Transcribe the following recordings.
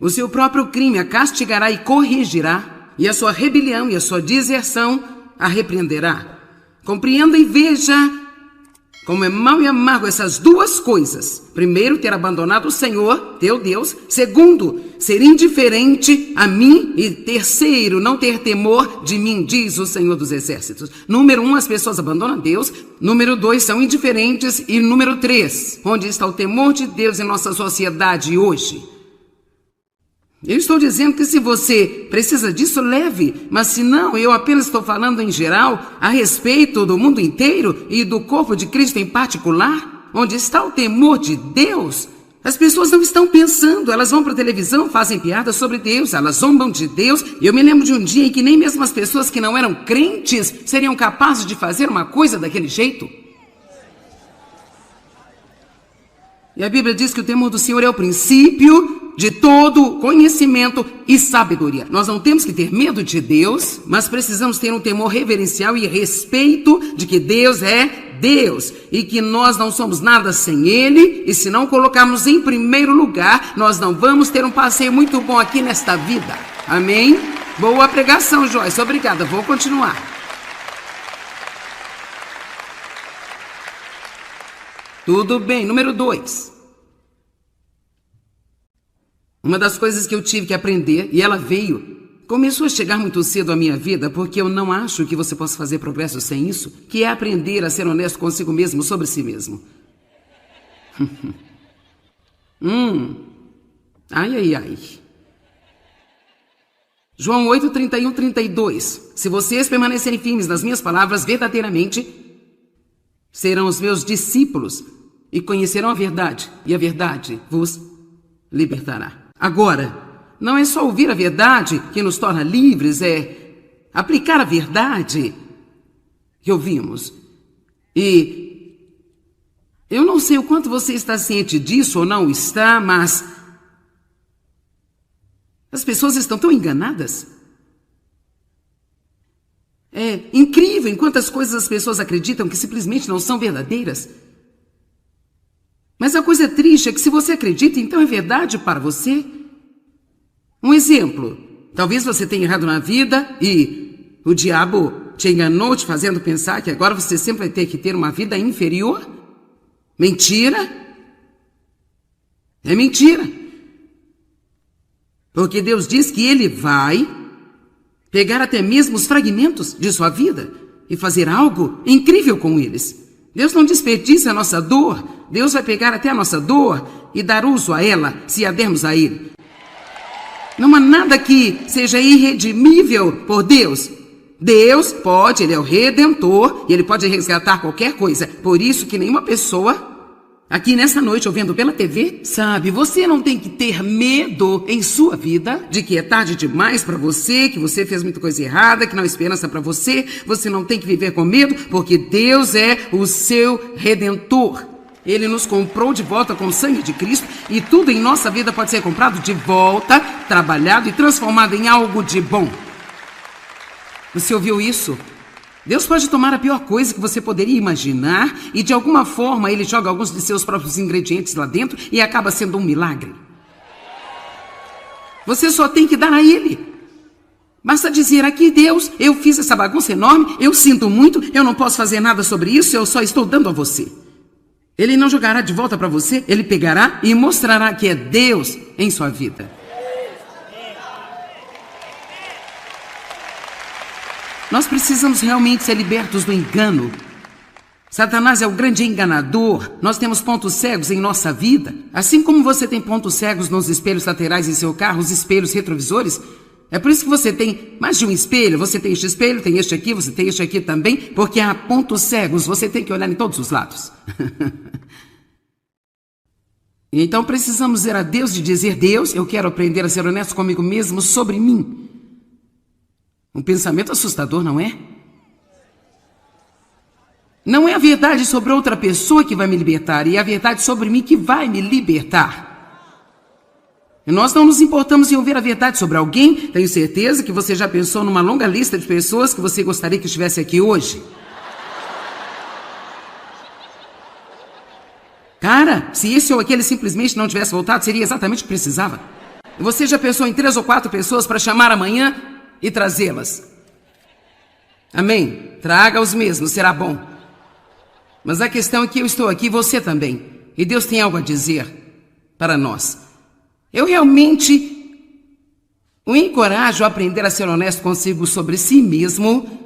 O seu próprio crime a castigará e corrigirá, e a sua rebelião e a sua deserção a repreenderá. Compreenda e veja como é mau e amargo essas duas coisas. Primeiro, ter abandonado o Senhor, teu Deus. Segundo, ser indiferente a mim. E terceiro, não ter temor de mim, diz o Senhor dos Exércitos. Número 1, as pessoas abandonam Deus. Número 2, são indiferentes. E número 3, onde está o temor de Deus em nossa sociedade hoje? Eu estou dizendo que se você precisa disso, leve, mas se não, eu apenas estou falando em geral, a respeito do mundo inteiro e do corpo de Cristo em particular, onde está o temor de Deus. As pessoas não estão pensando, elas vão para a televisão, fazem piadas sobre Deus, elas zombam de Deus. Eu me lembro de um dia em que nem mesmo as pessoas que não eram crentes seriam capazes de fazer uma coisa daquele jeito. E a Bíblia diz que o temor do Senhor é o princípio de todo conhecimento e sabedoria. Nós não temos que ter medo de Deus, mas precisamos ter um temor reverencial e respeito de que Deus é Deus e que nós não somos nada sem Ele, e se não colocarmos em primeiro lugar, nós não vamos ter um passeio muito bom aqui nesta vida. Amém? Boa pregação, Joyce. Obrigada. Vou continuar. Tudo bem. Número 2. Uma das coisas que eu tive que aprender, e ela começou a chegar muito cedo à minha vida, porque eu não acho que você possa fazer progresso sem isso, que é aprender a ser honesto consigo mesmo, sobre si mesmo. Ai. João 8, 31, 32. Se vocês permanecerem firmes nas minhas palavras, verdadeiramente serão os meus discípulos e conhecerão a verdade, e a verdade vos libertará. Agora, não é só ouvir a verdade que nos torna livres, é aplicar a verdade que ouvimos. E eu não sei o quanto você está ciente disso ou não está, mas as pessoas estão tão enganadas. É incrível em quantas coisas as pessoas acreditam que simplesmente não são verdadeiras. Mas a coisa triste é que se você acredita, então é verdade para você. Um exemplo, talvez você tenha errado na vida e o diabo te enganou, te fazendo pensar que agora você sempre vai ter que ter uma vida inferior. Mentira. É mentira. Porque Deus diz que Ele vai pegar até mesmo os fragmentos de sua vida e fazer algo incrível com eles. Deus não desperdiça a nossa dor. Deus vai pegar até a nossa dor e dar uso a ela, se a dermos a Ele. Não há nada que seja irredimível por Deus. Deus pode, Ele é o Redentor, e Ele pode resgatar qualquer coisa. Por isso que nenhuma pessoa aqui nessa noite, ouvindo pela TV, sabe, você não tem que ter medo em sua vida de que é tarde demais para você, que você fez muita coisa errada, que não há esperança para você. Você não tem que viver com medo, porque Deus é o seu Redentor. Ele nos comprou de volta com o sangue de Cristo, e tudo em nossa vida pode ser comprado de volta, trabalhado e transformado em algo de bom. Você ouviu isso? Deus pode tomar a pior coisa que você poderia imaginar e de alguma forma Ele joga alguns de seus próprios ingredientes lá dentro e acaba sendo um milagre. Você só tem que dar a Ele. Basta dizer: aqui Deus, eu fiz essa bagunça enorme, eu sinto muito, eu não posso fazer nada sobre isso, eu só estou dando a você. Ele não jogará de volta para você, Ele pegará e mostrará que é Deus em sua vida. Nós precisamos realmente ser libertos do engano. Satanás é o grande enganador. Nós temos pontos cegos em nossa vida. Assim como você tem pontos cegos nos espelhos laterais em seu carro, os espelhos retrovisores. É por isso que você tem mais de um espelho. Você tem este espelho, tem este aqui, você tem este aqui também. Porque há pontos cegos, você tem que olhar em todos os lados. Então precisamos dizer a Deus de dizer: Deus, eu quero aprender a ser honesto comigo mesmo sobre mim. Um pensamento assustador, não é? Não é a verdade sobre outra pessoa que vai me libertar, e é a verdade sobre mim que vai me libertar. E nós não nos importamos em ouvir a verdade sobre alguém. Tenho certeza que você já pensou numa longa lista de pessoas que você gostaria que estivesse aqui hoje. Cara, se esse ou aquele simplesmente não tivesse voltado, seria exatamente o que precisava. Você já pensou em 3 ou 4 pessoas para chamar amanhã e trazê-las? Amém? Traga os mesmos, será bom. Mas a questão é que eu estou aqui, você também. E Deus tem algo a dizer para nós. Eu realmente o encorajo a aprender a ser honesto consigo sobre si mesmo.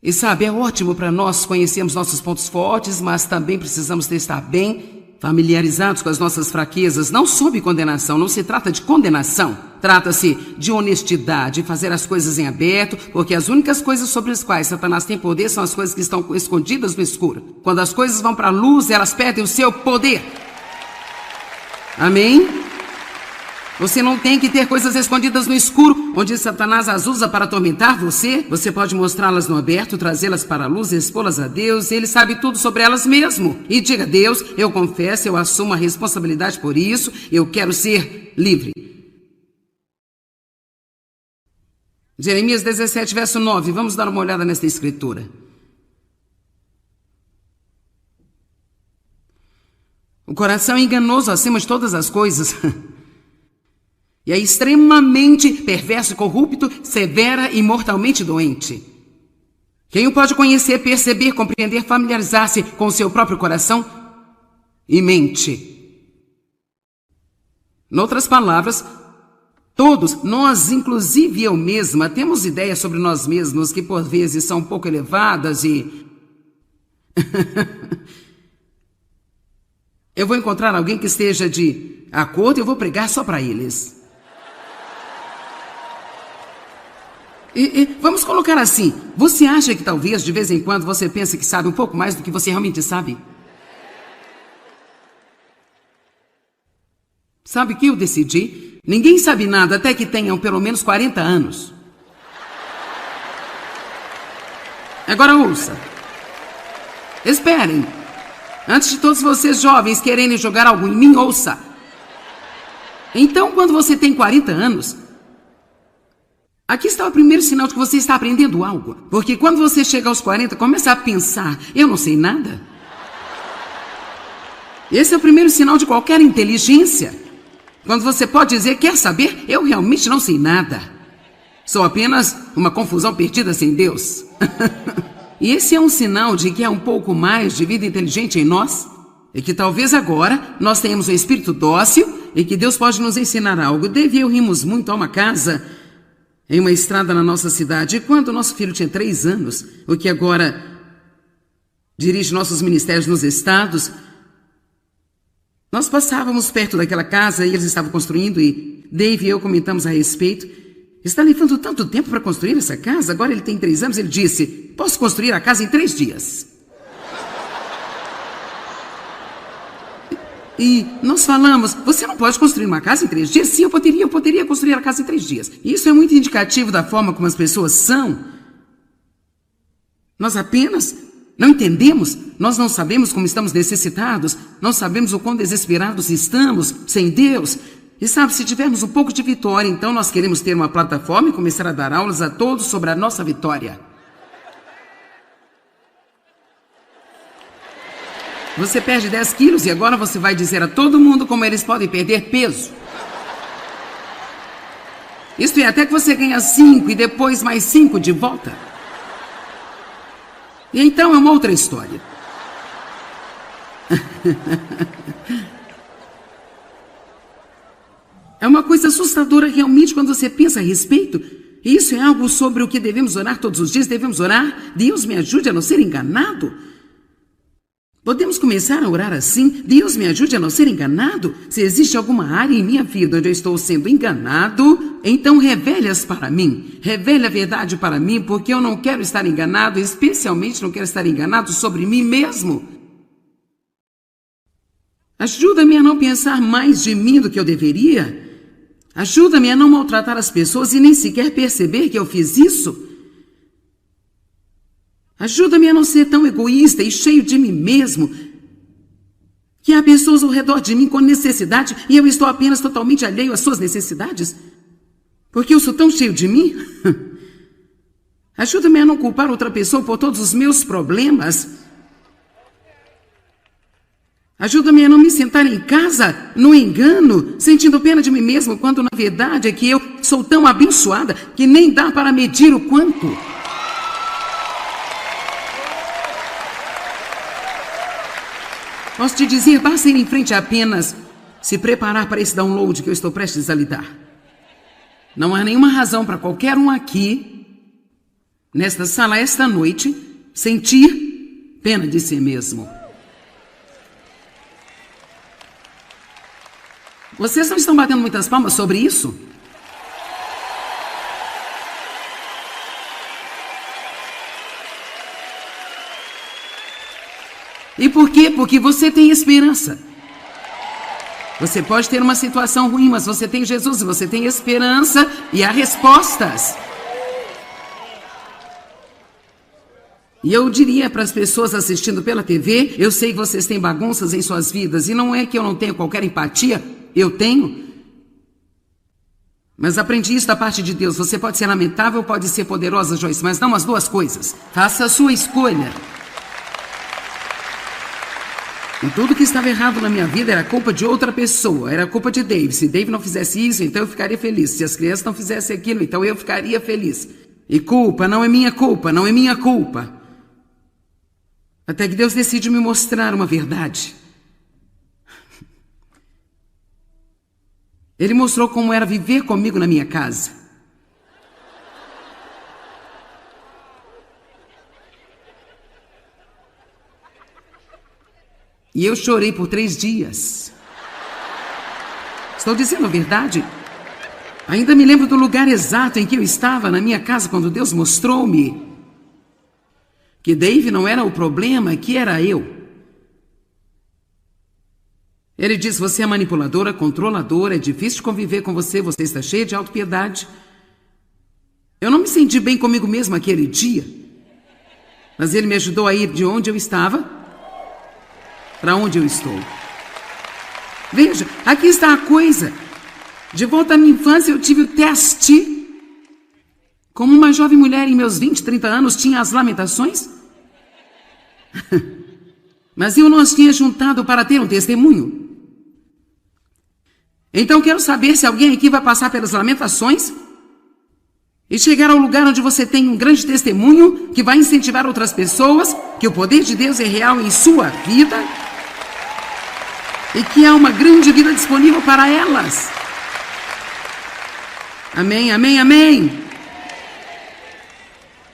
E sabe, é ótimo para nós conhecermos nossos pontos fortes, mas também precisamos estar bem familiarizados com as nossas fraquezas, não sob condenação. Não se trata de condenação, trata-se de honestidade, fazer as coisas em aberto, porque as únicas coisas sobre as quais Satanás tem poder são as coisas que estão escondidas no escuro. Quando as coisas vão para a luz, elas perdem o seu poder. Amém? Você não tem que ter coisas escondidas no escuro, onde Satanás as usa para atormentar você. Você pode mostrá-las no aberto, trazê-las para a luz, expô-las a Deus. Ele sabe tudo sobre elas mesmo. E diga: Deus, eu confesso, eu assumo a responsabilidade por isso. Eu quero ser livre. Jeremias 17, verso 9. Vamos dar uma olhada nesta escritura. O coração é enganoso acima de todas as coisas. E é extremamente perverso e corrupto, severa e mortalmente doente. Quem o pode conhecer, perceber, compreender, familiarizar-se com o seu próprio coração e mente? Noutras palavras, todos, nós, inclusive eu mesma, temos ideias sobre nós mesmos que por vezes são um pouco elevadas e... Eu vou encontrar alguém que esteja de acordo e eu vou pregar só para eles. Vamos colocar assim, você acha que talvez de vez em quando você pense que sabe um pouco mais do que você realmente sabe? Sabe o que eu decidi? Ninguém sabe nada até que tenham pelo menos 40 anos. Agora ouça. Esperem. Antes de todos vocês jovens quererem jogar algo em mim, ouça. Então, quando você tem 40 anos... Aqui está o primeiro sinal de que você está aprendendo algo. Porque quando você chega aos 40, começa a pensar, eu não sei nada. Esse é o primeiro sinal de qualquer inteligência. Quando você pode dizer, quer saber? Eu realmente não sei nada. Sou apenas uma confusão perdida sem Deus. E esse é um sinal de que há um pouco mais de vida inteligente em nós. E que talvez agora nós tenhamos um espírito dócil e que Deus pode nos ensinar algo. Dave e eu rimos muito a uma casa... em uma estrada na nossa cidade, e quando nosso filho tinha 3 anos, o que agora dirige nossos ministérios nos estados, nós passávamos perto daquela casa e eles estavam construindo e Dave e eu comentamos a respeito. Está levando tanto tempo para construir essa casa? Agora ele tem 3 anos, ele disse, posso construir a casa em 3 dias. E nós falamos, você não pode construir uma casa em 3 dias? Sim, eu poderia construir a casa em 3 dias. Isso é muito indicativo da forma como as pessoas são. Nós apenas não entendemos, nós não sabemos como estamos necessitados, não sabemos o quão desesperados estamos sem Deus. E sabe, se tivermos um pouco de vitória, então nós queremos ter uma plataforma e começar a dar aulas a todos sobre a nossa vitória. Você perde 10 quilos e agora você vai dizer a todo mundo como eles podem perder peso. Isto é, até que você ganha 5 e depois mais 5 de volta. E então é uma outra história. É uma coisa assustadora realmente quando você pensa a respeito. E isso é algo sobre o que devemos orar todos os dias. Devemos orar, Deus me ajude a não ser enganado. Podemos começar a orar assim, Deus me ajude a não ser enganado. Se existe alguma área em minha vida onde eu estou sendo enganado, então revele-as para mim. Revele a verdade para mim, porque eu não quero estar enganado, especialmente não quero estar enganado sobre mim mesmo. Ajuda-me a não pensar mais de mim do que eu deveria. Ajuda-me a não maltratar as pessoas e nem sequer perceber que eu fiz isso. Ajuda-me a não ser tão egoísta e cheio de mim mesmo, que há pessoas ao redor de mim com necessidade e eu estou apenas totalmente alheio às suas necessidades, porque eu sou tão cheio de mim. Ajuda-me a não culpar outra pessoa por todos os meus problemas. Ajuda-me a não me sentar em casa no engano, sentindo pena de mim mesmo, quando na verdade é que eu sou tão abençoada que nem dá para medir o quanto. Posso te dizer, basta ir em frente apenas se preparar para esse download que eu estou prestes a lhe dar. Não há nenhuma razão para qualquer um aqui, nesta sala, esta noite, sentir pena de si mesmo. Vocês não estão batendo muitas palmas sobre isso? E por quê? Porque você tem esperança. Você pode ter uma situação ruim, mas você tem Jesus, você tem esperança e há respostas. E eu diria para as pessoas assistindo pela TV, eu sei que vocês têm bagunças em suas vidas, e não é que eu não tenho qualquer empatia, eu tenho. Mas aprendi isso da parte de Deus. Você pode ser lamentável, pode ser poderosa, Joyce, mas não as duas coisas. Faça a sua escolha. E tudo que estava errado na minha vida era culpa de outra pessoa, era culpa de Dave. Se Dave não fizesse isso, então eu ficaria feliz. Se as crianças não fizessem aquilo, então eu ficaria feliz. E culpa não é minha culpa, não é minha culpa. Até que Deus decide me mostrar uma verdade. Ele mostrou como era viver comigo na minha casa. E eu chorei por 3 dias. Estou dizendo a verdade? Ainda me lembro do lugar exato em que eu estava na minha casa quando Deus mostrou-me que Dave não era o problema, que era eu. Ele diz, você é manipuladora, controladora, é difícil de conviver com você, você está cheia de autopiedade. Eu não me senti bem comigo mesma aquele dia, mas ele me ajudou a ir de onde eu estava para onde eu estou. Veja, aqui está a coisa. De volta à minha infância, eu tive o teste. Como uma jovem mulher em meus 20, 30 anos tinha as lamentações. Mas eu não as tinha juntado para ter um testemunho. Então quero saber se alguém aqui vai passar pelas lamentações e chegar ao lugar onde você tem um grande testemunho que vai incentivar outras pessoas, que o poder de Deus é real em sua vida e que há uma grande vida disponível para elas. Amém, amém, amém.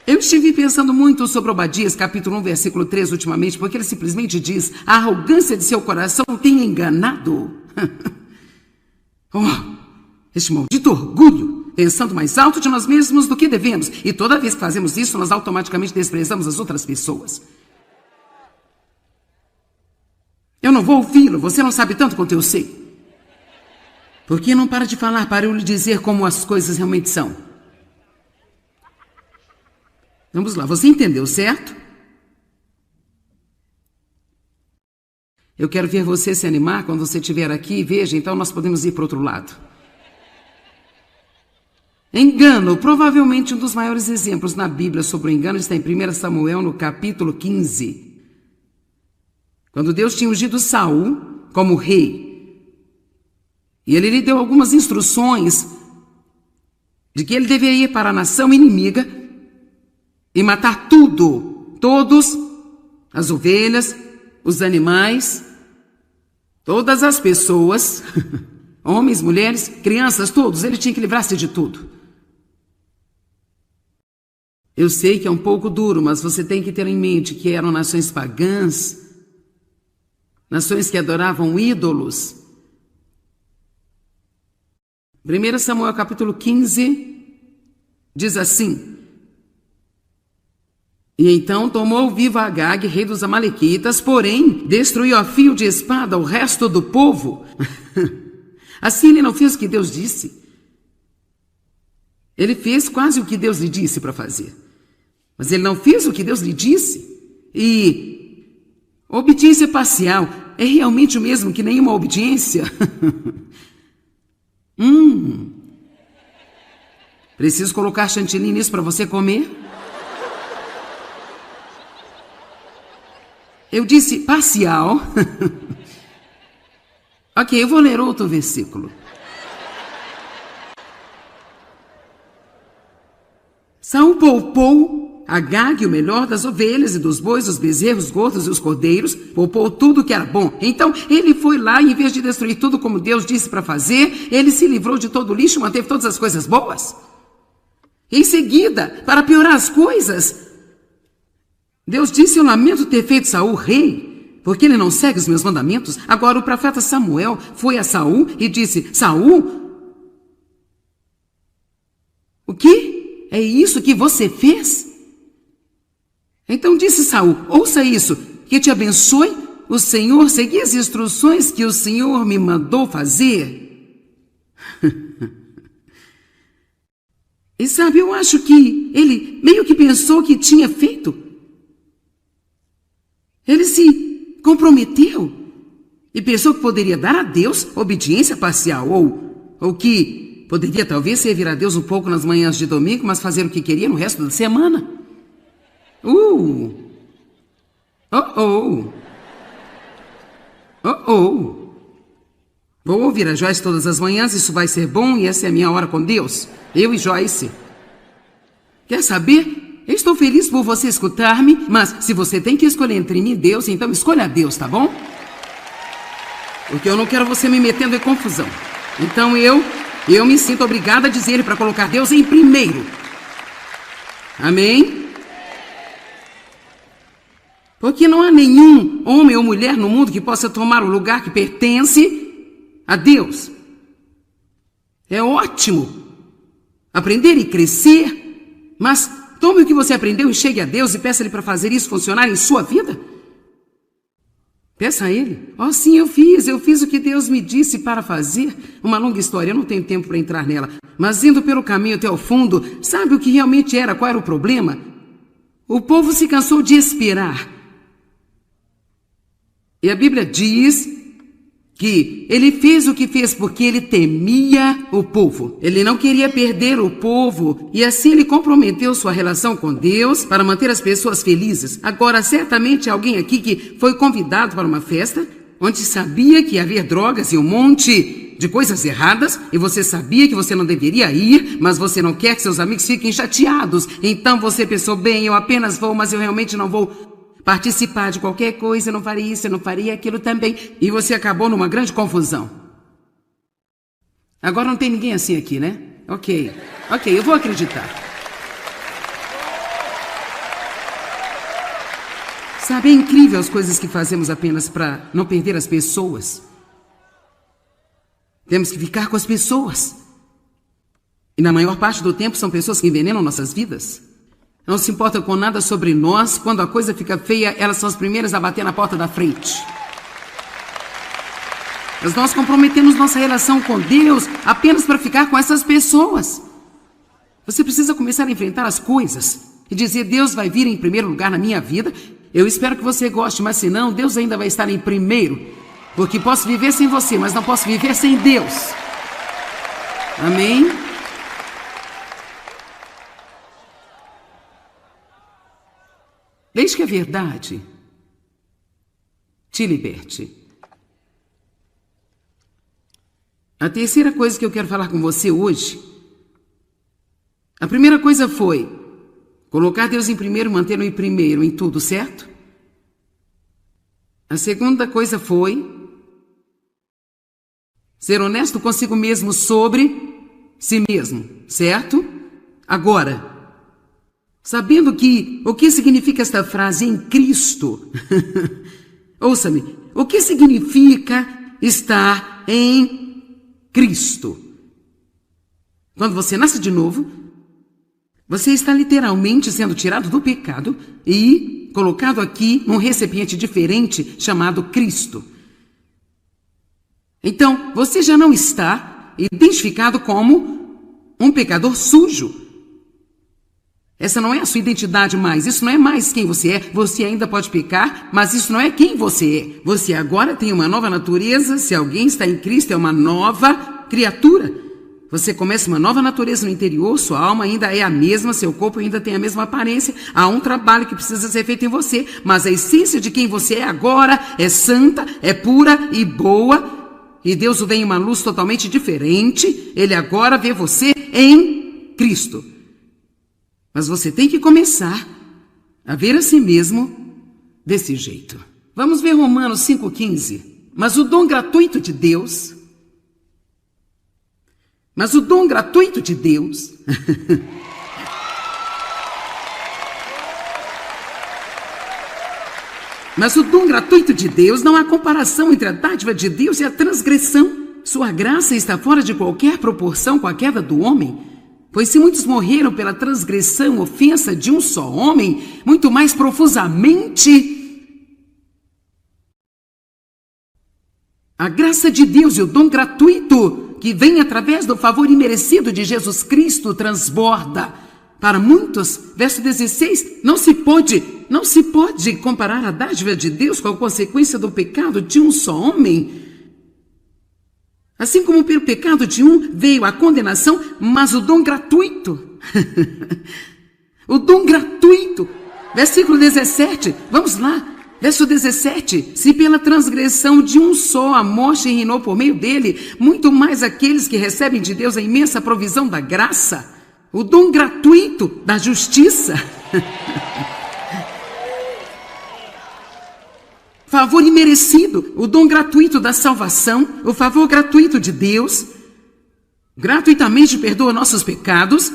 Eu estive pensando muito sobre Obadias, capítulo 1, versículo 3, ultimamente, porque ele simplesmente diz, a arrogância de seu coração tem enganado. Oh, este maldito orgulho, pensando mais alto de nós mesmos do que devemos. E toda vez que fazemos isso, nós automaticamente desprezamos as outras pessoas. Eu não vou ouvi-lo, você não sabe tanto quanto eu sei. Por que não para de falar para eu lhe dizer como as coisas realmente são? Vamos lá, você entendeu, certo? Eu quero ver você se animar quando você estiver aqui. Veja, então nós podemos ir para o outro lado. Engano. Provavelmente um dos maiores exemplos na Bíblia sobre o engano está em 1 Samuel, no capítulo 15. Quando Deus tinha ungido Saul como rei. E ele lhe deu algumas instruções de que ele deveria ir para a nação inimiga e matar tudo, todos, as ovelhas, os animais, todas as pessoas, homens, mulheres, crianças, todos, ele tinha que livrar-se de tudo. Eu sei que é um pouco duro, mas você tem que ter em mente que eram nações pagãs, nações que adoravam ídolos. 1 Samuel capítulo 15 diz assim, e então tomou vivo Agag, rei dos amalequitas, porém destruiu a fio de espada o resto do povo. Assim ele não fez o que Deus disse. Ele fez quase o que Deus lhe disse para fazer. Mas ele não fez o que Deus lhe disse. E obediência parcial é realmente o mesmo que nenhuma obediência? Preciso colocar chantilly nisso para você comer? Eu disse parcial. Ok, eu vou ler outro versículo. Saul poupou Agag, o melhor das ovelhas e dos bois, dos bezerros gordos e os cordeiros, poupou tudo que era bom. Então ele foi lá e, em vez de destruir tudo como Deus disse para fazer, ele se livrou de todo o lixo e manteve todas as coisas boas. Em seguida, para piorar as coisas, Deus disse: eu lamento ter feito Saul rei, porque ele não segue os meus mandamentos. Agora o profeta Samuel foi a Saul e disse: Saul, o quê? É isso que você fez? Então disse Saul: ouça isso, que te abençoe o Senhor, segui as instruções que o Senhor me mandou fazer. E sabe, eu acho que ele meio que pensou que tinha feito. Ele se comprometeu e pensou que poderia dar a Deus obediência parcial, ou que poderia talvez servir a Deus um pouco nas manhãs de domingo, mas fazer o que queria no resto da semana. Vou ouvir a Joyce todas as manhãs, isso vai ser bom e essa é a minha hora com Deus. Eu e Joyce. Quer saber? Eu estou feliz por você escutar-me, mas se você tem que escolher entre mim e Deus, então escolha a Deus, tá bom? Porque eu não quero você me metendo em confusão. Então eu me sinto obrigada a dizer para colocar Deus em primeiro. Amém? Porque não há nenhum homem ou mulher no mundo que possa tomar o lugar que pertence a Deus. É ótimo aprender e crescer, mas tome o que você aprendeu e chegue a Deus e peça-lhe para fazer isso funcionar em sua vida. Peça a Ele. Sim, eu fiz o que Deus me disse para fazer. Uma longa história, eu não tenho tempo para entrar nela. Mas indo pelo caminho até o fundo, sabe o que realmente era? Qual era o problema? O povo se cansou de esperar. E a Bíblia diz que ele fez o que fez porque ele temia o povo. Ele não queria perder o povo e assim ele comprometeu sua relação com Deus para manter as pessoas felizes. Agora, certamente alguém aqui que foi convidado para uma festa onde sabia que havia drogas e um monte de coisas erradas e você sabia que você não deveria ir, mas você não quer que seus amigos fiquem chateados. Então você pensou: bem, eu apenas vou, mas eu realmente não vou participar de qualquer coisa, eu não faria isso, eu não faria aquilo também. E você acabou numa grande confusão. Agora não tem ninguém assim aqui, né? Ok, eu vou acreditar. Sabe, é incrível as coisas que fazemos apenas para não perder as pessoas. Temos que ficar com as pessoas. E na maior parte do tempo são pessoas que envenenam nossas vidas. Não se importa com nada sobre nós. Quando a coisa fica feia, elas são as primeiras a bater na porta da frente. Mas nós comprometemos nossa relação com Deus apenas para ficar com essas pessoas. Você precisa começar a enfrentar as coisas e dizer: Deus vai vir em primeiro lugar na minha vida. Eu espero que você goste, mas se não, Deus ainda vai estar em primeiro. Porque posso viver sem você, mas não posso viver sem Deus. Amém? Deixe que a verdade te liberte. A terceira coisa que eu quero falar com você hoje, a primeira coisa foi colocar Deus em primeiro, mantê-lo em primeiro em tudo, certo? A segunda coisa foi ser honesto consigo mesmo sobre si mesmo, certo? Agora, sabendo o que significa esta frase em Cristo? Ouça-me, o que significa estar em Cristo? Quando você nasce de novo, você está literalmente sendo tirado do pecado e colocado aqui num recipiente diferente chamado Cristo. Então, você já não está identificado como um pecador sujo. Essa não é a sua identidade mais, isso não é mais quem você é. Você ainda pode pecar, mas isso não é quem você é. Você agora tem uma nova natureza. Se alguém está em Cristo, é uma nova criatura. Você começa uma nova natureza no interior, sua alma ainda é a mesma, seu corpo ainda tem a mesma aparência. Há um trabalho que precisa ser feito em você, mas a essência de quem você é agora é santa, é pura e boa. e Deus o vê em uma luz totalmente diferente. Ele agora vê você em Cristo. Mas você tem que começar a ver a si mesmo desse jeito. Vamos ver Romanos 5,15. Mas o dom gratuito de Deus... Mas o dom gratuito de Deus... Mas o dom gratuito de Deus, não há comparação entre a dádiva de Deus e a transgressão. Sua graça está fora de qualquer proporção com a queda do homem. Pois se muitos morreram pela transgressão, ofensa de um só homem, muito mais profusamente a graça de Deus e o dom gratuito que vem através do favor imerecido de Jesus Cristo transborda. Para muitos, verso 16, não se pode comparar a dádiva de Deus com a consequência do pecado de um só homem. Assim como pelo pecado de um veio a condenação, mas o dom gratuito, o dom gratuito, versículo 17, vamos lá. Verso 17, se pela transgressão de um só a morte reinou por meio dele, muito mais aqueles que recebem de Deus a imensa provisão da graça, o dom gratuito da justiça, favor imerecido, o dom gratuito da salvação, o favor gratuito de Deus, gratuitamente perdoa nossos pecados.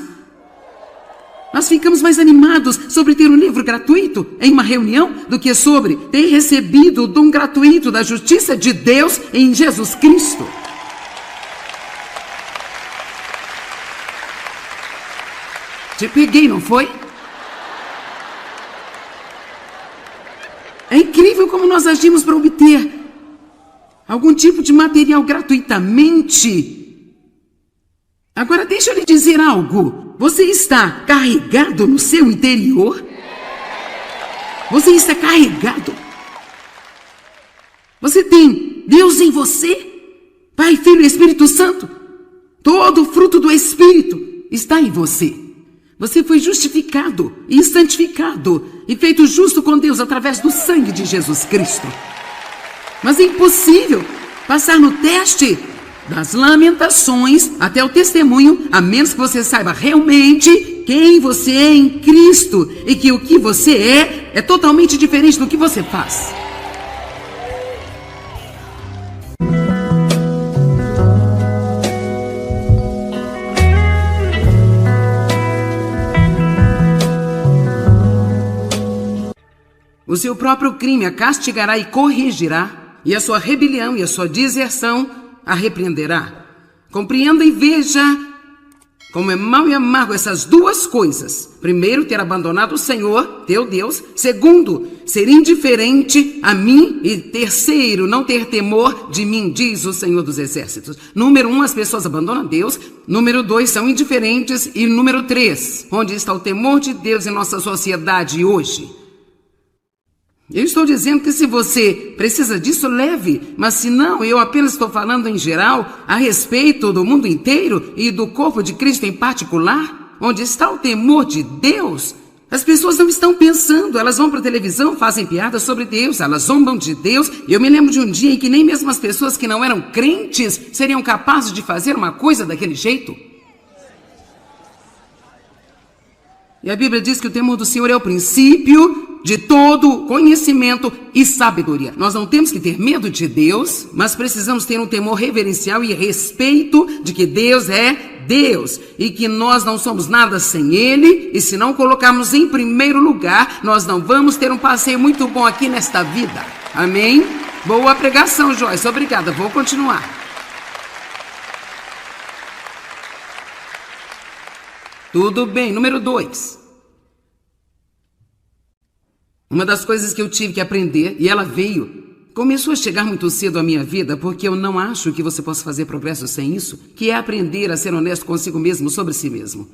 Nós ficamos mais animados sobre ter um livro gratuito em uma reunião do que sobre ter recebido o dom gratuito da justiça de Deus em Jesus Cristo. Te peguei, não foi? É incrível como nós agimos para obter algum tipo de material gratuitamente. Agora deixa eu lhe dizer algo. Você está carregado no seu interior? Você está carregado? Você tem Deus em você? Pai, Filho e Espírito Santo? Todo o fruto do Espírito está em você. Você foi justificado e santificado e feito justo com Deus através do sangue de Jesus Cristo. Mas é impossível passar no teste das lamentações até o testemunho, a menos que você saiba realmente quem você é em Cristo e que o que você é totalmente diferente do que você faz. O seu próprio crime a castigará e corrigirá, e a sua rebelião e a sua deserção a repreenderá. Compreenda e veja como é mau e amargo essas duas coisas. Primeiro, ter abandonado o Senhor, teu Deus. Segundo, ser indiferente a mim. E terceiro, não ter temor de mim, diz o Senhor dos Exércitos. Número 1, as pessoas abandonam Deus. Número 2, são indiferentes. E número 3, onde está o temor de Deus em nossa sociedade hoje? Eu estou dizendo que se você precisa disso, leve, mas se não, eu apenas estou falando em geral, a respeito do mundo inteiro e do corpo de Cristo em particular, onde está o temor de Deus. As pessoas não estão pensando, elas vão para a televisão, fazem piadas sobre Deus, elas zombam de Deus. Eu me lembro de um dia em que nem mesmo as pessoas que não eram crentes seriam capazes de fazer uma coisa daquele jeito. E a Bíblia diz que o temor do Senhor é o princípio de todo conhecimento e sabedoria. Nós não temos que ter medo de Deus, mas precisamos ter um temor reverencial e respeito de que Deus é Deus e que nós não somos nada sem Ele, e se não colocarmos em primeiro lugar, nós não vamos ter um passeio muito bom aqui nesta vida. Amém? Boa pregação, Joyce. Obrigada. Vou continuar. Tudo bem. Número 2. Uma das coisas que eu tive que aprender, e ela começou a chegar muito cedo à minha vida, porque eu não acho que você possa fazer progresso sem isso, que é aprender a ser honesto consigo mesmo sobre si mesmo.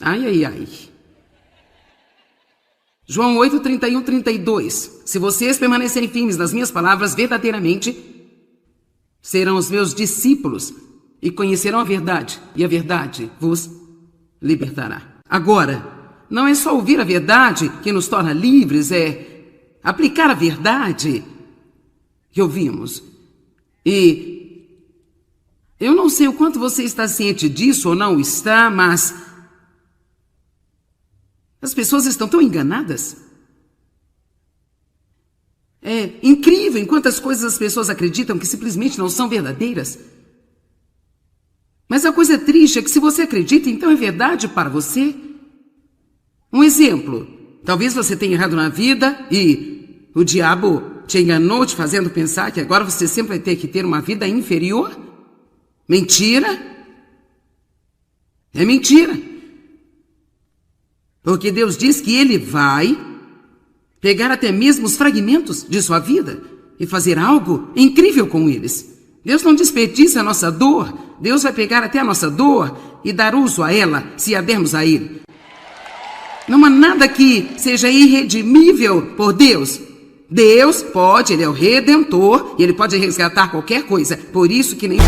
Ai. João 8, 31, 32. Se vocês permanecerem firmes nas minhas palavras, verdadeiramente serão os meus discípulos e conhecerão a verdade, e a verdade vos libertará. Agora, não é só ouvir a verdade que nos torna livres, aplicar a verdade que ouvimos. E eu não sei o quanto você está ciente disso ou não está, mas as pessoas estão tão enganadas. É incrível em quantas coisas as pessoas acreditam que simplesmente não são verdadeiras. Mas a coisa triste é que se você acredita, então é verdade para você. Um exemplo, talvez você tenha errado na vida e o diabo te enganou te fazendo pensar que agora você sempre vai ter que ter uma vida inferior. Mentira. É mentira. Porque Deus diz que Ele vai pegar até mesmo os fragmentos de sua vida e fazer algo incrível com eles. Deus não desperdiça a nossa dor. Deus vai pegar até a nossa dor e dar uso a ela, se a dermos a Ele. Não há nada que seja irredimível por Deus. Deus pode, Ele é o Redentor e Ele pode resgatar qualquer coisa. Por isso que nem...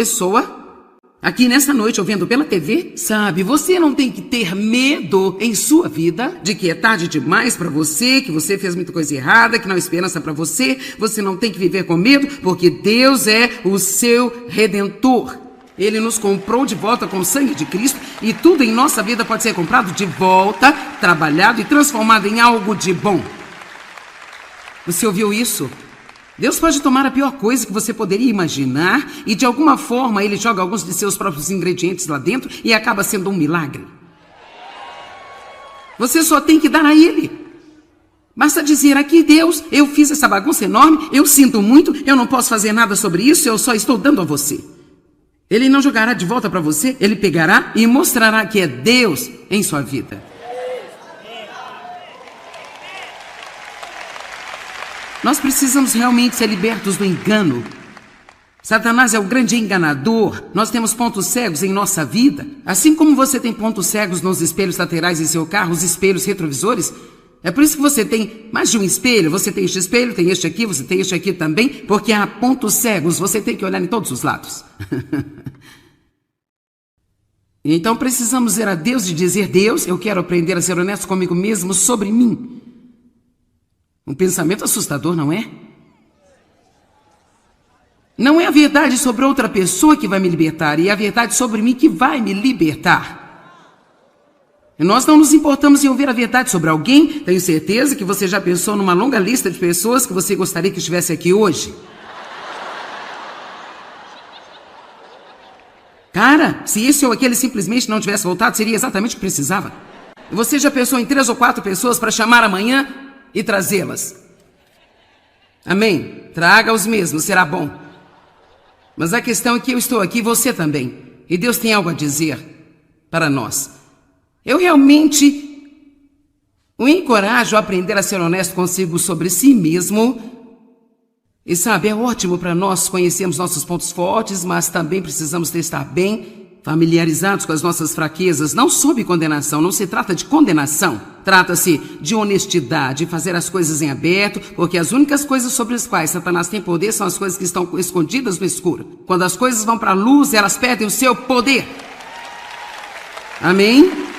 pessoa aqui nessa noite ouvindo pela TV, sabe, você não tem que ter medo em sua vida de que é tarde demais para você, que você fez muita coisa errada, que não há esperança para você. Você não tem que viver com medo, porque Deus é o seu Redentor. Ele nos comprou de volta com o sangue de Cristo e tudo em nossa vida pode ser comprado de volta, trabalhado e transformado em algo de bom. Você ouviu isso? Deus pode tomar a pior coisa que você poderia imaginar e de alguma forma Ele joga alguns de seus próprios ingredientes lá dentro e acaba sendo um milagre. Você só tem que dar a Ele. Basta dizer aqui: Deus, eu fiz essa bagunça enorme, eu sinto muito, eu não posso fazer nada sobre isso, eu só estou dando a você. Ele não jogará de volta para você, Ele pegará e mostrará que é Deus em sua vida. Nós precisamos realmente ser libertos do engano. Satanás é o grande enganador. Nós temos pontos cegos em nossa vida. Assim como você tem pontos cegos nos espelhos laterais em seu carro, os espelhos retrovisores, é por isso que você tem mais de um espelho. Você tem este espelho, tem este aqui, você tem este aqui também, porque há pontos cegos, você tem que olhar em todos os lados. Então precisamos ir a Deus e dizer: Deus, eu quero aprender a ser honesto comigo mesmo sobre mim. Um pensamento assustador, não é? Não é a verdade sobre outra pessoa que vai me libertar, e é a verdade sobre mim que vai me libertar. E nós não nos importamos em ouvir a verdade sobre alguém. Tenho certeza que você já pensou numa longa lista de pessoas que você gostaria que estivesse aqui hoje. Cara, se esse ou aquele simplesmente não tivesse voltado, seria exatamente o que precisava. Você já pensou em 3 ou 4 pessoas para chamar amanhã e trazê-las? Amém? Traga os mesmos, será bom. Mas a questão é que eu estou aqui, você também. E Deus tem algo a dizer para nós. Eu realmente o encorajo a aprender a ser honesto consigo sobre si mesmo. E sabe, é ótimo para nós conhecermos nossos pontos fortes, mas também precisamos estar bem familiarizados com as nossas fraquezas, não sob condenação, não se trata de condenação. Trata-se de honestidade, fazer as coisas em aberto, porque as únicas coisas sobre as quais Satanás tem poder são as coisas que estão escondidas no escuro. Quando as coisas vão para a luz, elas perdem o seu poder. Amém?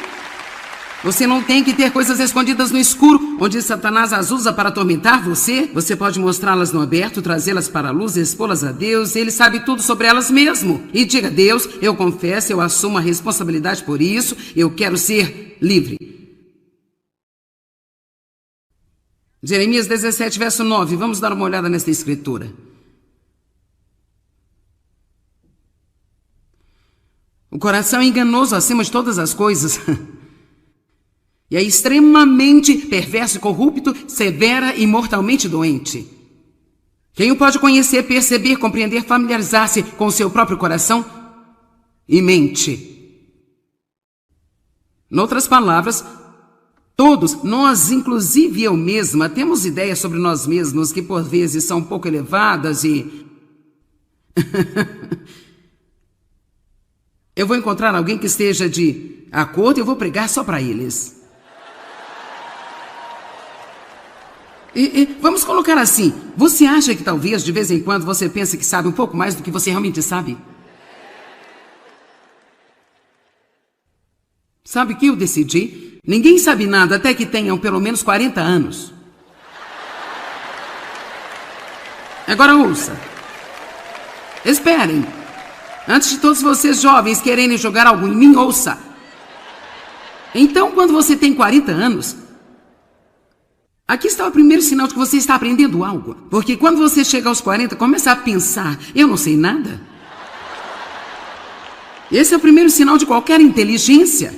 Você não tem que ter coisas escondidas no escuro, onde Satanás as usa para atormentar você. Você pode mostrá-las no aberto, trazê-las para a luz, expô-las a Deus. Ele sabe tudo sobre elas mesmo. E diga: Deus, eu confesso, eu assumo a responsabilidade por isso. Eu quero ser livre. Jeremias 17, verso 9. Vamos dar uma olhada nesta escritura. O coração é enganoso acima de todas as coisas. E é extremamente perverso e corrupto, severa e mortalmente doente. Quem o pode conhecer, perceber, compreender, familiarizar-se com o seu próprio coração e mente? Em outras palavras, todos, nós, inclusive eu mesma, temos ideias sobre nós mesmos que por vezes são um pouco elevadas e... Eu vou encontrar alguém que esteja de acordo e eu vou pregar só para eles. Vamos colocar assim, você acha que talvez de vez em quando você pense que sabe um pouco mais do que você realmente sabe? Sabe o que eu decidi? Ninguém sabe nada até que tenham pelo menos 40 anos. Agora ouça. Esperem. Antes de todos vocês jovens quererem jogar algo em mim, ouça. Então, quando você tem 40 anos... Aqui está o primeiro sinal de que você está aprendendo algo. Porque quando você chega aos 40, começa a pensar, eu não sei nada. Esse é o primeiro sinal de qualquer inteligência.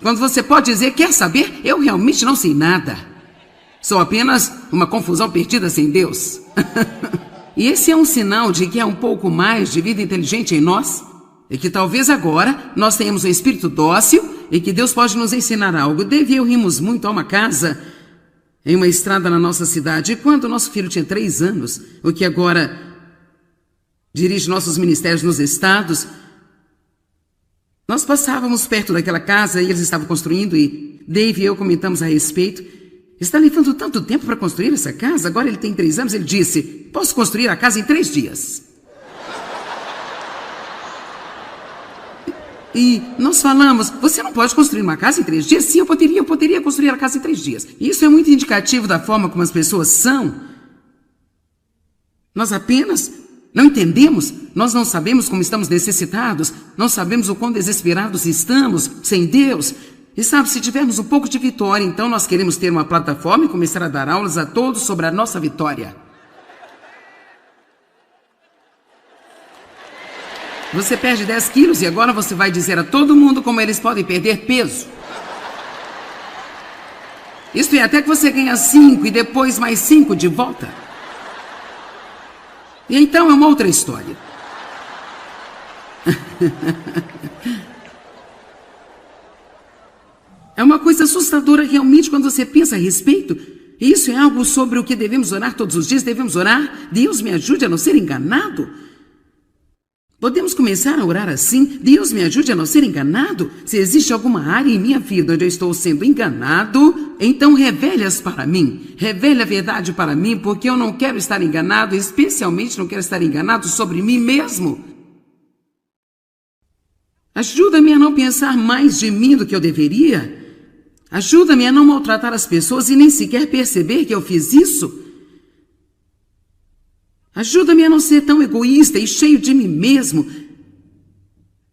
Quando você pode dizer, quer saber? Eu realmente não sei nada. Sou apenas uma confusão perdida sem Deus. E esse é um sinal de que há um pouco mais de vida inteligente em nós. E que talvez agora nós tenhamos um espírito dócil e que Deus pode nos ensinar algo. Dave e eu rimos muito a uma casa... em uma estrada na nossa cidade, quando nosso filho tinha 3 anos, o que agora dirige nossos ministérios nos estados, nós passávamos perto daquela casa e eles estavam construindo e Dave e eu comentamos a respeito. Está levando tanto tempo para construir essa casa? Agora ele tem 3 anos, ele disse, posso construir a casa em 3 dias. E nós falamos, você não pode construir uma casa em 3 dias? Sim, eu poderia construir a casa em 3 dias. Isso é muito indicativo da forma como as pessoas são. Nós apenas não entendemos, nós não sabemos como estamos necessitados, não sabemos o quão desesperados estamos sem Deus. E sabe, se tivermos um pouco de vitória, então nós queremos ter uma plataforma e começar a dar aulas a todos sobre a nossa vitória. Você perde 10 quilos e agora você vai dizer a todo mundo como eles podem perder peso. Isto é, até que você ganha 5 e depois mais 5 de volta. E então é uma outra história. É uma coisa assustadora realmente quando você pensa a respeito. E isso é algo sobre o que devemos orar todos os dias. Devemos orar, Deus me ajude a não ser enganado. Podemos começar a orar assim? Deus me ajude a não ser enganado. Se existe alguma área em minha vida onde eu estou sendo enganado, então revele-as para mim. Revele a verdade para mim, porque eu não quero estar enganado, especialmente não quero estar enganado sobre mim mesmo. Ajuda-me a não pensar mais de mim do que eu deveria. Ajuda-me a não maltratar as pessoas e nem sequer perceber que eu fiz isso. Ajuda-me a não ser tão egoísta e cheio de mim mesmo,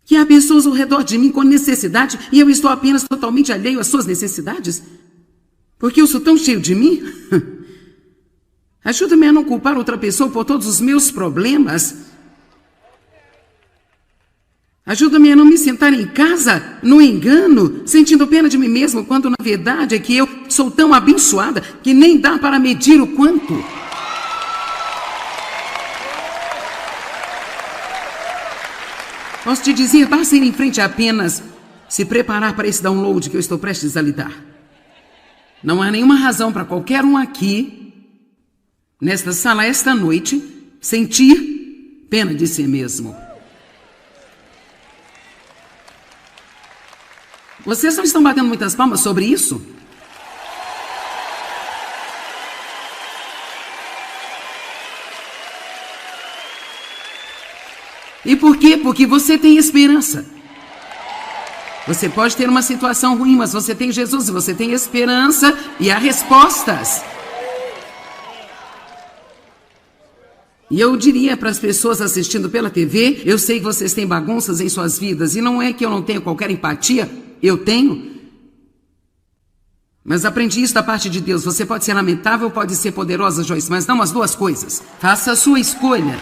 que há pessoas ao redor de mim com necessidade e eu estou apenas totalmente alheio às suas necessidades, porque eu sou tão cheio de mim. Ajuda-me a não culpar outra pessoa por todos os meus problemas. Ajuda-me a não me sentar em casa, no engano, sentindo pena de mim mesmo, quando na verdade é que eu sou tão abençoada que nem dá para medir o quanto. Posso te dizer, basta ir em frente apenas se preparar para esse download que eu estou prestes a lhe dar. Não há nenhuma razão para qualquer um aqui, nesta sala, esta noite, sentir pena de si mesmo. Vocês não estão batendo muitas palmas sobre isso? E por quê? Porque você tem esperança. Você pode ter uma situação ruim, mas você tem Jesus, você tem esperança e há respostas. E eu diria para as pessoas assistindo pela TV, eu sei que vocês têm bagunças em suas vidas, e não é que eu não tenho qualquer empatia, eu tenho. Mas aprendi isso da parte de Deus. Você pode ser lamentável, pode ser poderosa, Joyce, mas não as duas coisas. Faça a sua escolha.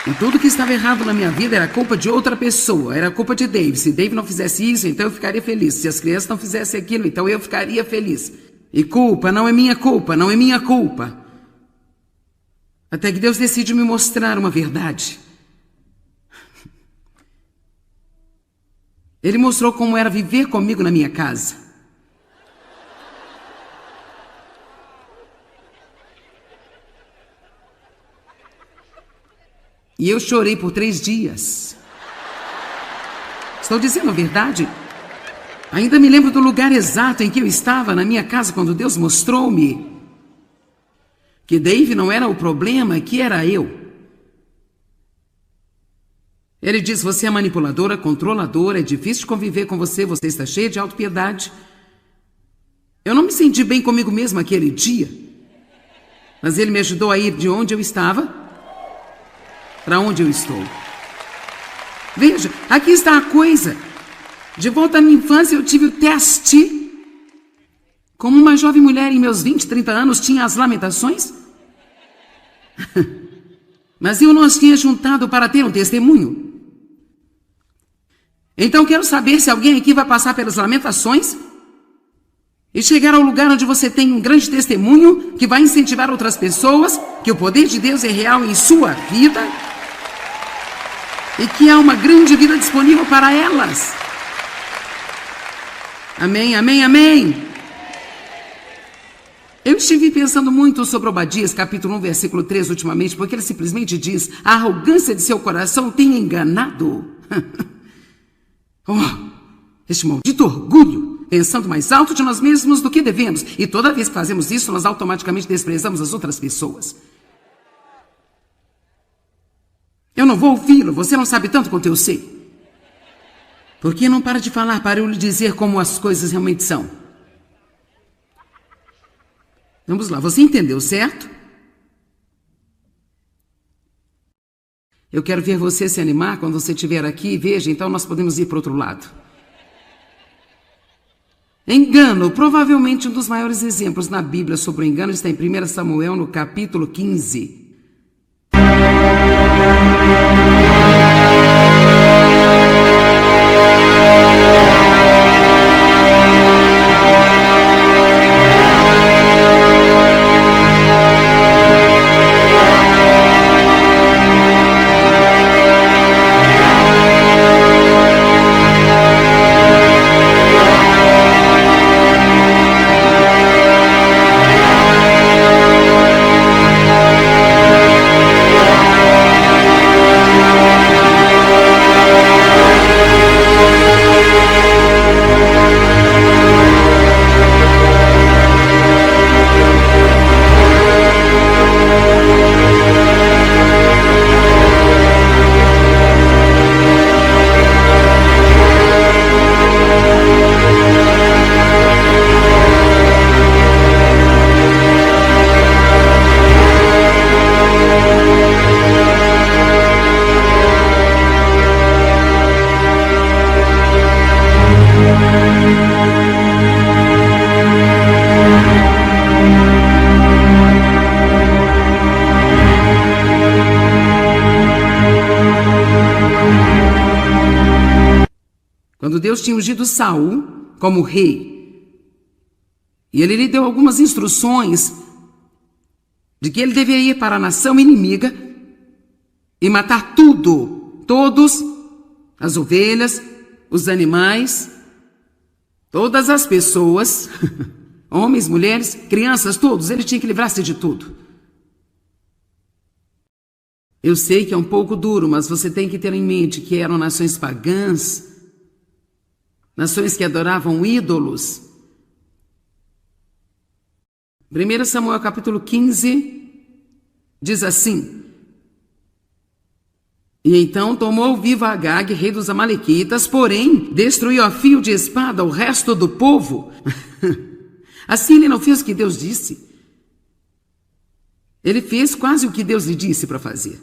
E tudo que estava errado na minha vida era culpa de outra pessoa, era culpa de Dave. Se Dave não fizesse isso, então eu ficaria feliz. Se as crianças não fizessem aquilo, então eu ficaria feliz. E culpa não é minha culpa, não é minha culpa. Até que Deus decide me mostrar uma verdade. Ele mostrou como era viver comigo na minha casa. E eu chorei por 3 dias. Estou dizendo a verdade? Ainda me lembro do lugar exato em que eu estava na minha casa quando Deus mostrou-me que Dave não era o problema, que era eu. Ele diz, você é manipuladora, controladora, é difícil de conviver com você, você está cheia de autopiedade. Eu não me senti bem comigo mesmo aquele dia, mas ele me ajudou a ir de onde eu estava para onde eu estou. Veja, aqui está a coisa. De volta à minha infância eu tive o teste. Como uma jovem mulher em meus 20, 30 anos tinha as lamentações. Mas eu não as tinha juntado para ter um testemunho. Então quero saber se alguém aqui vai passar pelas lamentações e chegar ao lugar onde você tem um grande testemunho que vai incentivar outras pessoas, que o poder de Deus é real em sua vida e que há uma grande vida disponível para elas. Amém, amém, amém. Eu estive pensando muito sobre Obadias, capítulo 1, versículo 3, ultimamente, porque ele simplesmente diz, a arrogância de seu coração tem enganado. Oh, este maldito orgulho, pensando mais alto de nós mesmos do que devemos. E toda vez que fazemos isso, nós automaticamente desprezamos as outras pessoas. Eu não vou ouvi-lo, você não sabe tanto quanto eu sei. Por que não para de falar para eu lhe dizer como as coisas realmente são? Vamos lá, você entendeu, certo? Eu quero ver você se animar quando você estiver aqui. Veja, então nós podemos ir para o outro lado. Engano. Provavelmente um dos maiores exemplos na Bíblia sobre o engano está em 1 Samuel, no capítulo 15. Quando Deus tinha ungido Saul como rei, e ele lhe deu algumas instruções de que ele deveria ir para a nação inimiga e matar tudo, todos, as ovelhas, os animais, todas as pessoas, homens, mulheres, crianças, todos, ele tinha que livrar-se de tudo. Eu sei que é um pouco duro, mas você tem que ter em mente que eram nações pagãs, nações que adoravam ídolos. 1 Samuel capítulo 15 diz assim: E então tomou vivo Agag, rei dos amalequitas, porém destruiu a fio de espada o resto do povo. Assim ele não fez o que Deus disse. Ele fez quase o que Deus lhe disse para fazer.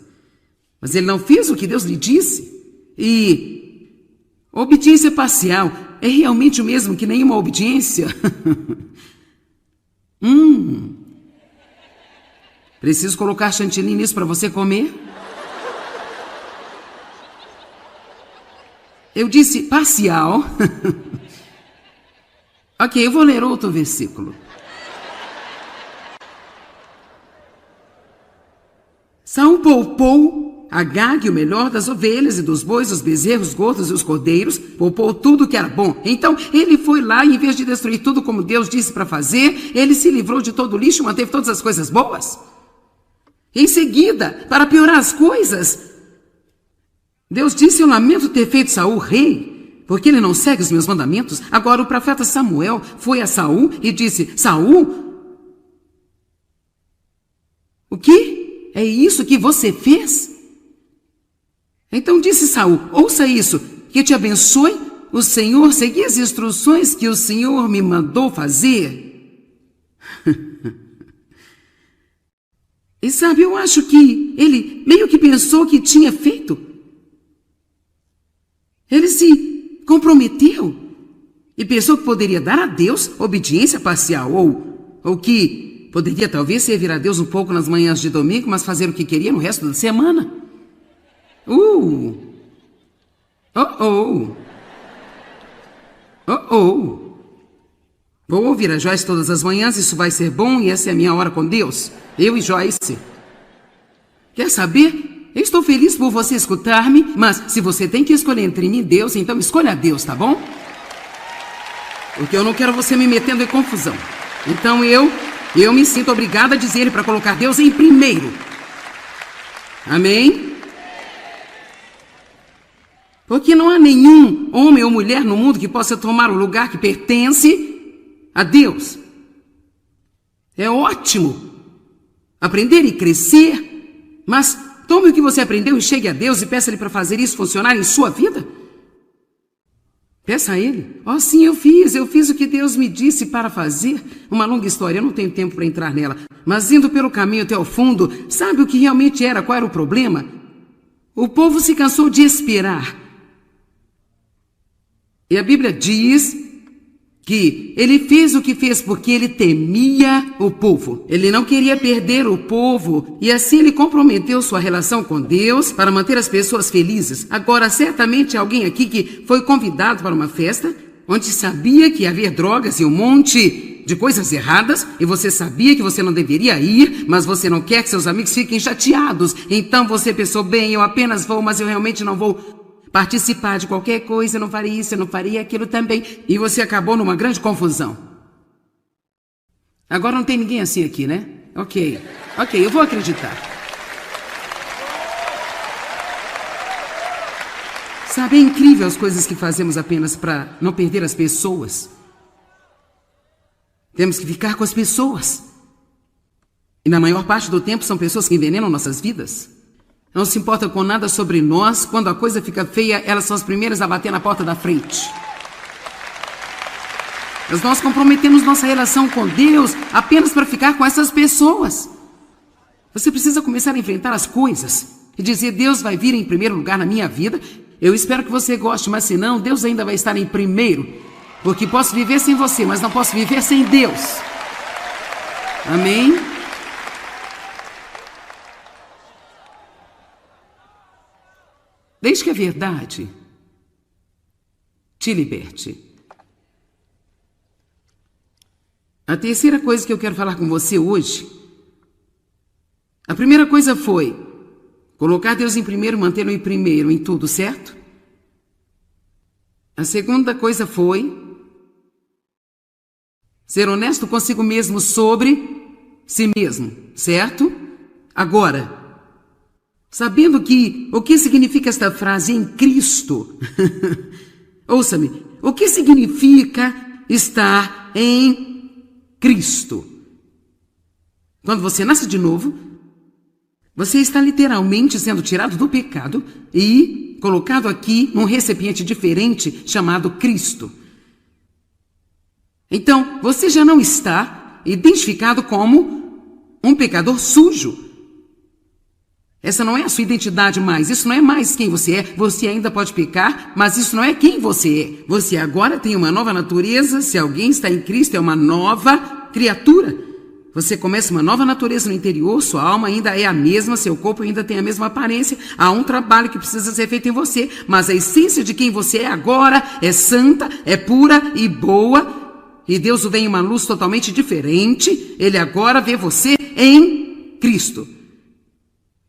Mas ele não fez o que Deus lhe disse. E obediência parcial é realmente o mesmo que nenhuma obediência? Preciso colocar chantilly nisso para você comer? Eu disse parcial. Ok, eu vou ler outro versículo. Saul poupou Agag, o melhor das ovelhas e dos bois, dos bezerros, gordos e os cordeiros, poupou tudo que era bom. Então ele foi lá e, em vez de destruir tudo como Deus disse para fazer, ele se livrou de todo o lixo e manteve todas as coisas boas. Em seguida, para piorar as coisas, Deus disse: eu lamento ter feito Saul rei, porque ele não segue os meus mandamentos. Agora o profeta Samuel foi a Saul e disse: Saul, o que? É isso que você fez? Então disse Saul: ouça isso, que te abençoe o Senhor, segui as instruções que o Senhor me mandou fazer. E sabe, eu acho que ele meio que pensou que tinha feito. Ele se comprometeu e pensou que poderia dar a Deus obediência parcial, ou que poderia talvez servir a Deus um pouco nas manhãs de domingo, mas fazer o que queria no resto da semana. Vou ouvir a Joyce todas as manhãs, isso vai ser bom e essa é a minha hora com Deus. Eu e Joyce. Quer saber? Eu estou feliz por você escutar-me, mas se você tem que escolher entre mim e Deus, então escolha Deus, tá bom? Porque eu não quero você me metendo em confusão. Então eu me sinto obrigada a dizer para colocar Deus em primeiro. Amém? Porque não há nenhum homem ou mulher no mundo que possa tomar o lugar que pertence a Deus. É ótimo aprender e crescer, mas tome o que você aprendeu e chegue a Deus e peça-lhe para fazer isso funcionar em sua vida. Peça a Ele. Sim, eu fiz o que Deus me disse para fazer. Uma longa história, eu não tenho tempo para entrar nela. Mas indo pelo caminho até o fundo, sabe o que realmente era? Qual era o problema? O povo se cansou de esperar. E a Bíblia diz que ele fez o que fez porque ele temia o povo. Ele não queria perder o povo e assim ele comprometeu sua relação com Deus para manter as pessoas felizes. Agora, certamente alguém aqui que foi convidado para uma festa onde sabia que ia haver drogas e um monte de coisas erradas e você sabia que você não deveria ir, mas você não quer que seus amigos fiquem chateados. Então você pensou: bem, eu apenas vou, mas eu realmente não vou participar de qualquer coisa, eu não faria isso, eu não faria aquilo também. E você acabou numa grande confusão. Agora não tem ninguém assim aqui, né? Ok, eu vou acreditar. Sabe, é incrível as coisas que fazemos apenas para não perder as pessoas. Temos que ficar com as pessoas. E na maior parte do tempo são pessoas que envenenam nossas vidas. Não se importa com nada sobre nós. Quando a coisa fica feia, elas são as primeiras a bater na porta da frente. Mas nós comprometemos nossa relação com Deus apenas para ficar com essas pessoas. Você precisa começar a enfrentar as coisas e dizer: Deus vai vir em primeiro lugar na minha vida. Eu espero que você goste, mas se não, Deus ainda vai estar em primeiro. Porque posso viver sem você, mas não posso viver sem Deus. Amém? Desde que a verdade te liberte. A terceira coisa que eu quero falar com você hoje, a primeira coisa foi colocar Deus em primeiro, mantê-lo em primeiro em tudo, certo? A segunda coisa foi ser honesto consigo mesmo sobre si mesmo, certo? Agora, sabendo o que significa esta frase em Cristo? Ouça-me, o que significa estar em Cristo? Quando você nasce de novo, Você está literalmente sendo tirado do pecado e colocado aqui num recipiente diferente chamado Cristo. Então, você já não está identificado como um pecador sujo. Essa não é a sua identidade mais, isso não é mais quem você é. Você ainda pode pecar, mas isso não é quem você é. Você agora tem uma nova natureza. Se alguém está em Cristo, é uma nova criatura. Você começa uma nova natureza no interior, sua alma ainda é a mesma, seu corpo ainda tem a mesma aparência. Há um trabalho que precisa ser feito em você, mas a essência de quem você é agora é santa, é pura e boa. E Deus o vê em uma luz totalmente diferente. Ele agora vê você em Cristo.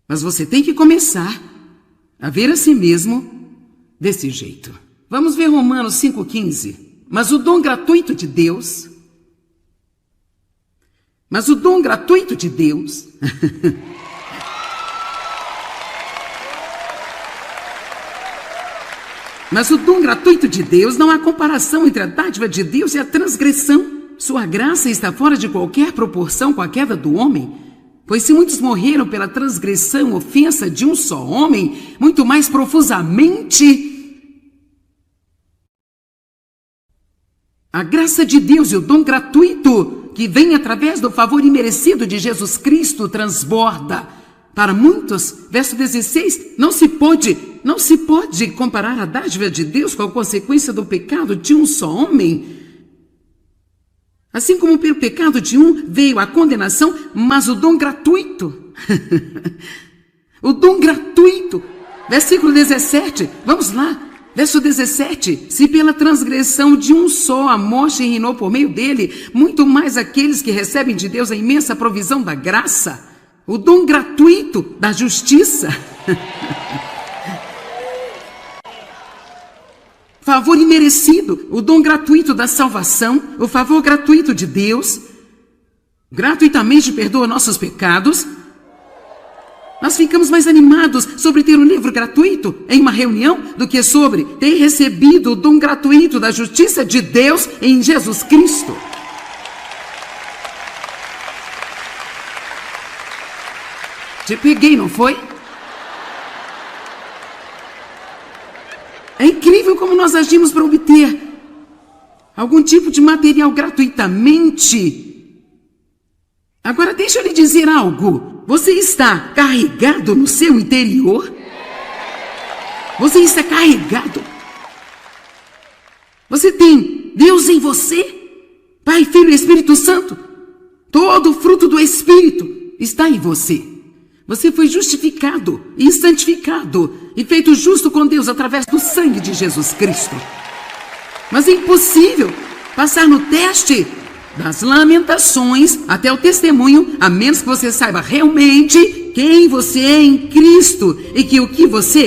Mas você tem que começar a ver a si mesmo desse jeito. Vamos ver Romanos 5,15. Mas o dom gratuito de Deus... Mas o dom gratuito de Deus... Mas o dom gratuito de Deus, não há comparação entre a dádiva de Deus e a transgressão. Sua graça está fora de qualquer proporção com a queda do homem. Pois se muitos morreram pela transgressão, ofensa de um só homem, muito mais profusamente a graça de Deus e o dom gratuito que vem através do favor imerecido de Jesus Cristo transborda para muitos. Verso 16, não se pode comparar a dádiva de Deus com a consequência do pecado de um só homem. Assim como pelo pecado de um veio a condenação, mas o dom gratuito, o dom gratuito, versículo 17, vamos lá, verso 17, se pela transgressão de um só a morte reinou por meio dele, muito mais aqueles que recebem de Deus a imensa provisão da graça, o dom gratuito da justiça, favor imerecido, o dom gratuito da salvação, o favor gratuito de Deus, gratuitamente perdoa nossos pecados. Nós ficamos mais animados sobre ter um livro gratuito em uma reunião do que sobre ter recebido o dom gratuito da justiça de Deus em Jesus Cristo. Te peguei, não foi? É incrível como nós agimos para obter algum tipo de material gratuitamente. Agora deixa eu lhe dizer algo. Você está carregado no seu interior? Você está carregado? Você tem Deus em você? Pai, Filho e Espírito Santo? Todo o fruto do Espírito está em você. Você foi justificado e santificado e feito justo com Deus através do sangue de Jesus Cristo. Mas é impossível passar no teste das lamentações até o testemunho, a menos que você saiba realmente quem você é em Cristo e que o que você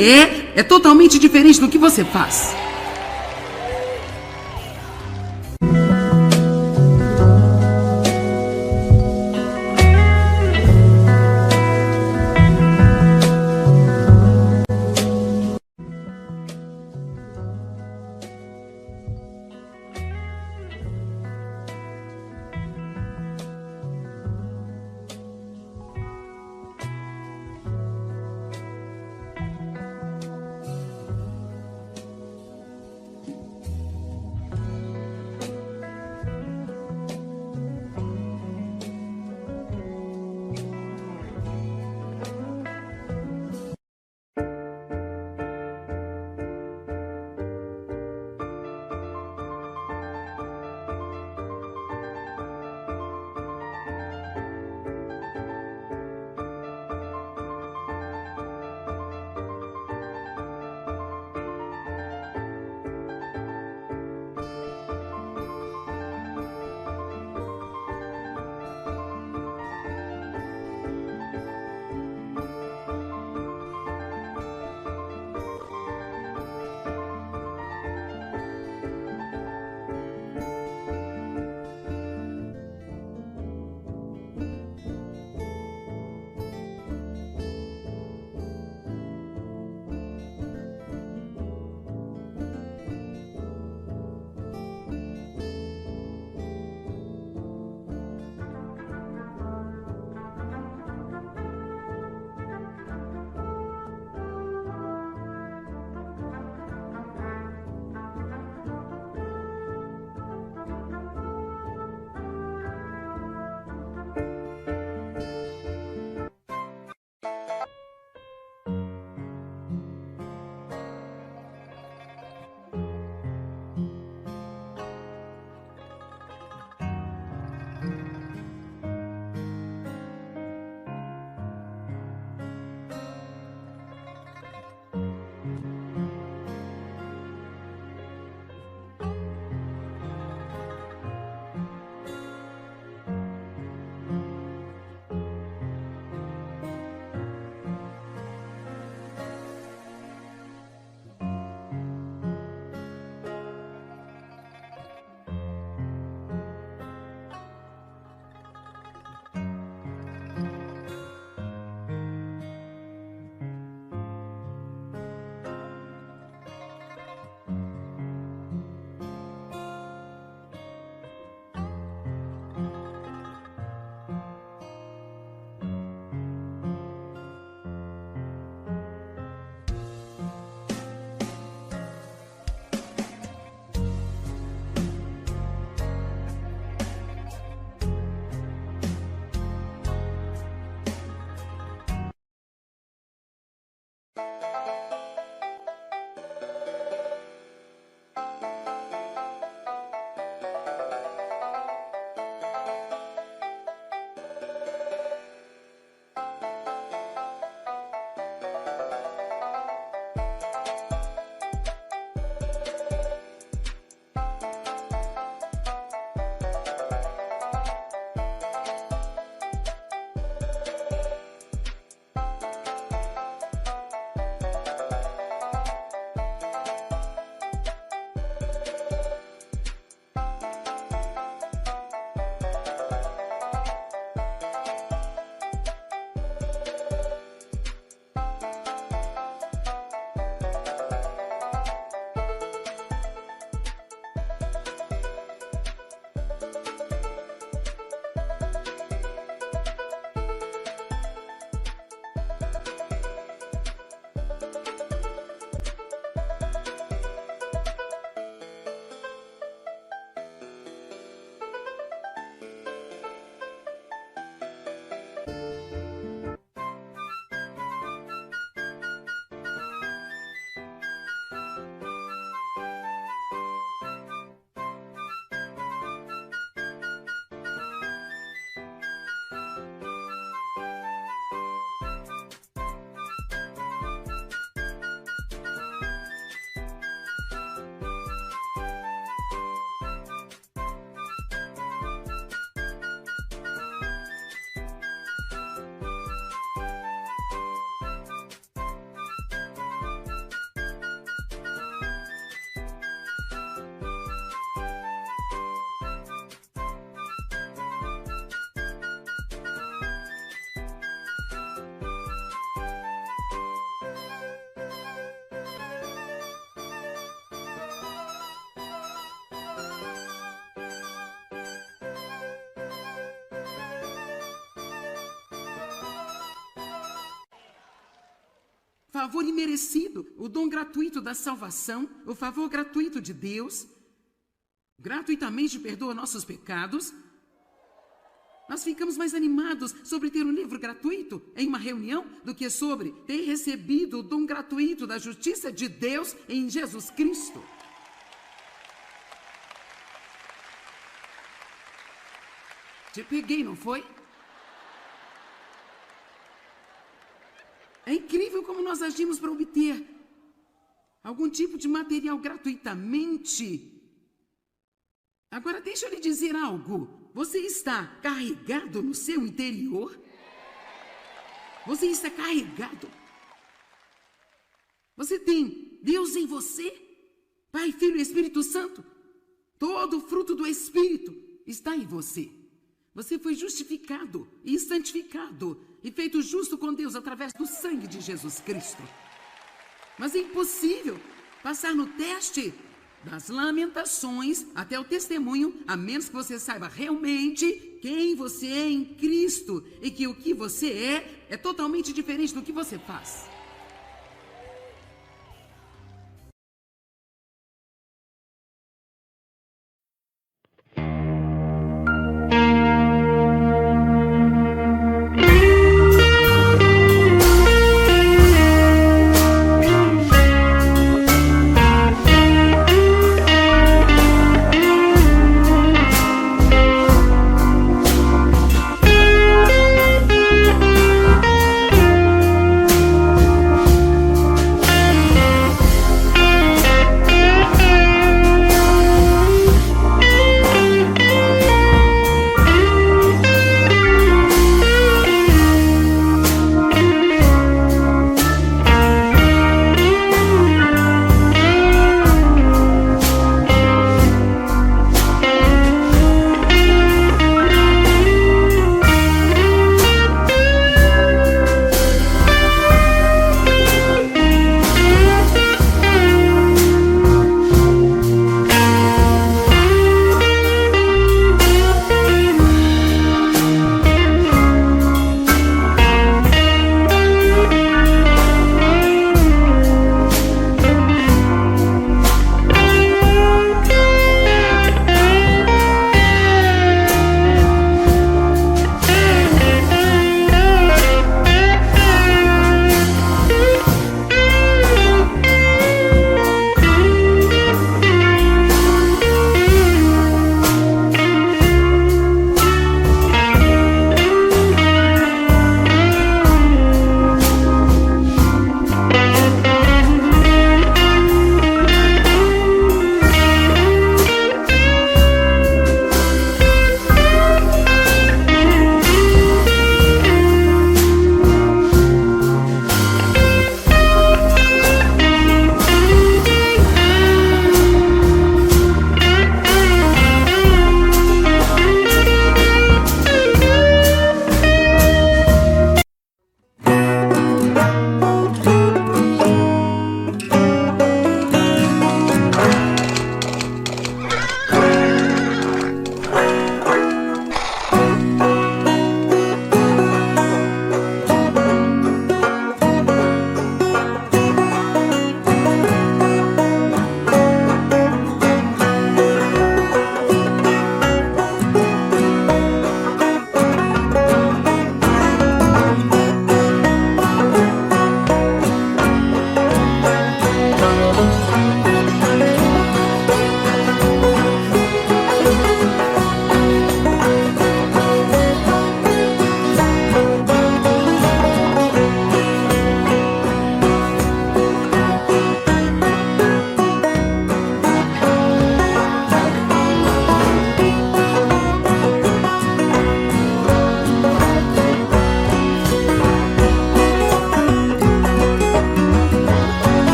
é totalmente diferente do que você faz. Favor imerecido, o dom gratuito da salvação, o favor gratuito de Deus, gratuitamente perdoa nossos pecados. Nós ficamos mais animados sobre ter um livro gratuito em uma reunião do que sobre ter recebido o dom gratuito da justiça de Deus em Jesus Cristo. Te peguei, não foi? É incrível como nós agimos para obter algum tipo de material gratuitamente. Agora deixa eu lhe dizer algo. Você está carregado no seu interior? Você está carregado? Você tem Deus em você? Pai, Filho e Espírito Santo? Todo o fruto do Espírito está em você. Você foi justificado e santificado e feito justo com Deus através do sangue de Jesus Cristo. Mas é impossível passar no teste das lamentações até o testemunho, a menos que você saiba realmente quem você é em Cristo e que o que você é totalmente diferente do que você faz.